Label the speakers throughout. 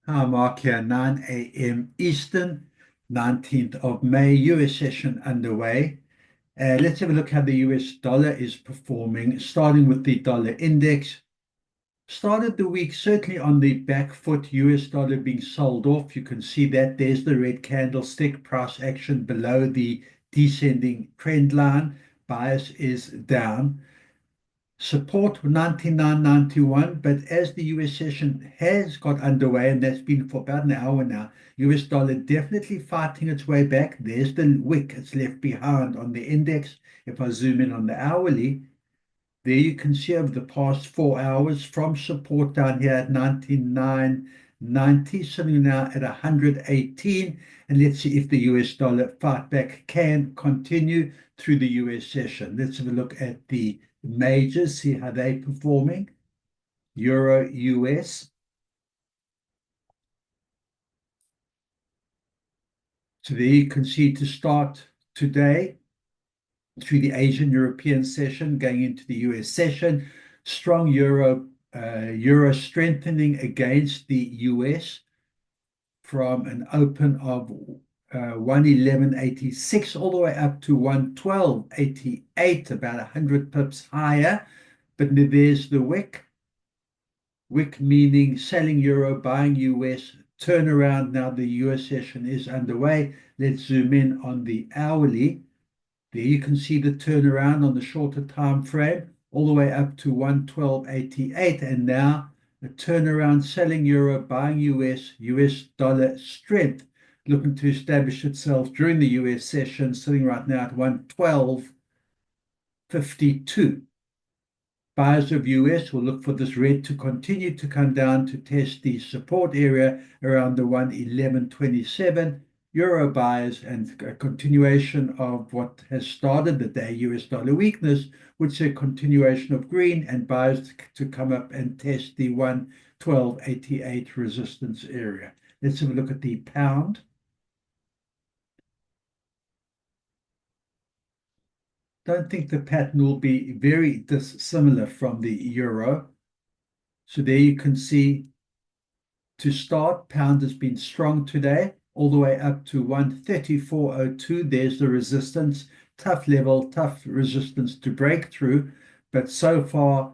Speaker 1: Hi, Mark here, 9 a.m. Eastern, 19th of May, US session underway. Let's have a look how the US dollar is performing, starting with the dollar index. Started the week certainly on the back foot, US dollar being sold off. You can see that there's the red candlestick, price action below the descending trend line. Bias is down. Support 99.91, but as the US session has got underway, and that's been for about an hour now, US dollar definitely fighting its way back. There's the wick it's left behind on the index. If I zoom in on the hourly, there you can see over the past 4 hours from support down here at 99.90, sitting now at 118. And let's see if the US dollar fight back can continue through the US session. Let's have a look at the majors, see how they're performing. Euro US. So there you can see to start today through the Asian European session, going into the US session, strong euro strengthening against the US from an open of 111.86 all the way up to 112.88, about 100 pips higher. But there's the wick. Wick meaning selling euro, buying US, turnaround. Now the US session is underway. Let's zoom in on the hourly. There you can see the turnaround on the shorter time frame, all the way up to 112.88, and now a turnaround selling euro, buying US dollar strength, looking to establish itself during the US session, sitting right now at 112.52. Buyers of US will look for this red to continue to come down to test the support area around the 111.27. Euro buyers and a continuation of what has started the day US dollar weakness, which is a continuation of green, and buyers to come up and test the 112.88 resistance area. Let's have a look at the pound. Don't think the pattern will be very dissimilar from the euro. So there you can see to start, pound has been strong today, all the way up to 134.02. There's the resistance, tough level, tough resistance to break through. But so far,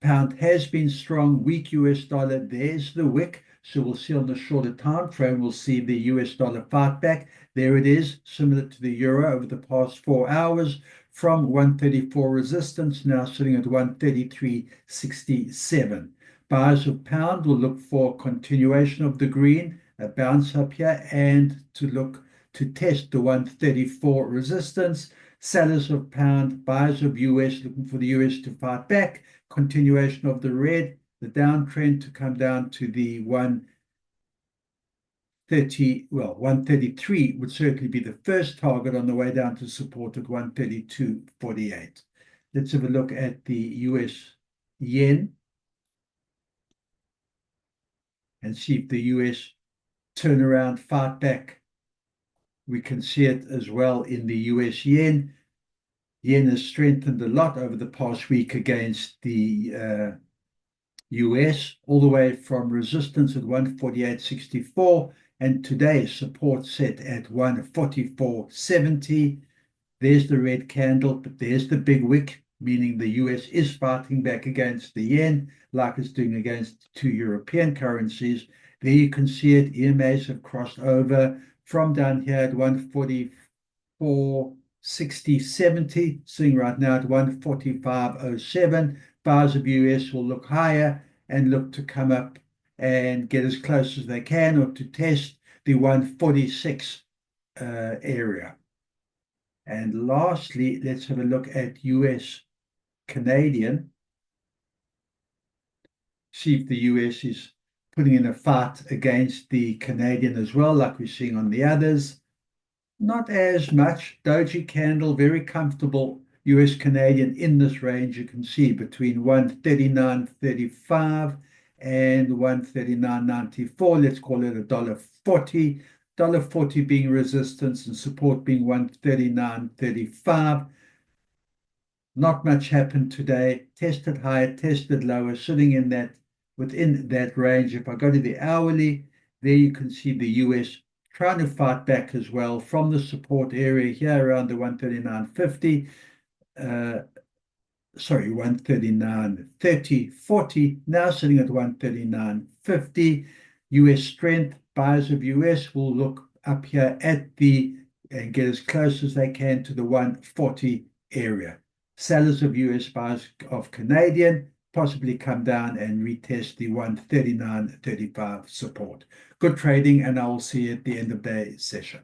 Speaker 1: pound has been strong, weak US dollar. There's the wick. So we'll see on the shorter time frame, we'll see the US dollar fight back. There it is, similar to the euro over the past 4 hours from 134 resistance, now sitting at 133.67. Buyers of pound will look for continuation of the green, a bounce up here, and to look to test the 134 resistance. Sellers of pound, buyers of US looking for the US to fight back, continuation of the red, the downtrend to come down to the 133 would certainly be the first target on the way down to support at 132.48. Let's have a look at the US yen and see if the US turnaround fight back. We can see it as well in the US yen. Yen has strengthened a lot over the past week against the US, all the way from resistance at 148.64 and today support set at 144.70. There's the red candle, but there's the big wick, meaning the US is fighting back against the yen like it's doing against two European currencies. There you can see it. EMAs have crossed over from down here at 144.60.70, sitting right now at 145.07. Buyers of US will look higher and look to come up and get as close as they can or to test the 146 area. And lastly, let's have a look at US Canadian. See if the US is putting in a fight against the Canadian as well, like we're seeing on the others. Not as much. Doji candle, very comfortable US Canadian in this range. You can see between 139.35 and 139.94. Let's call it $1.40. $1.40 being resistance and support being 139.35. Not much happened today. Tested higher, tested lower, sitting in that within that range. If I go to the hourly, there you can see the US trying to fight back as well from the support area here around the 139.50. Sorry, 139.30, 40, now sitting at 139.50. US strength, buyers of US will look up here at the and get as close as they can to the 140 area. Sellers of US, buyers of Canadian, possibly come down and retest the 139.35 support. Good trading, and I will see you at the end of the session.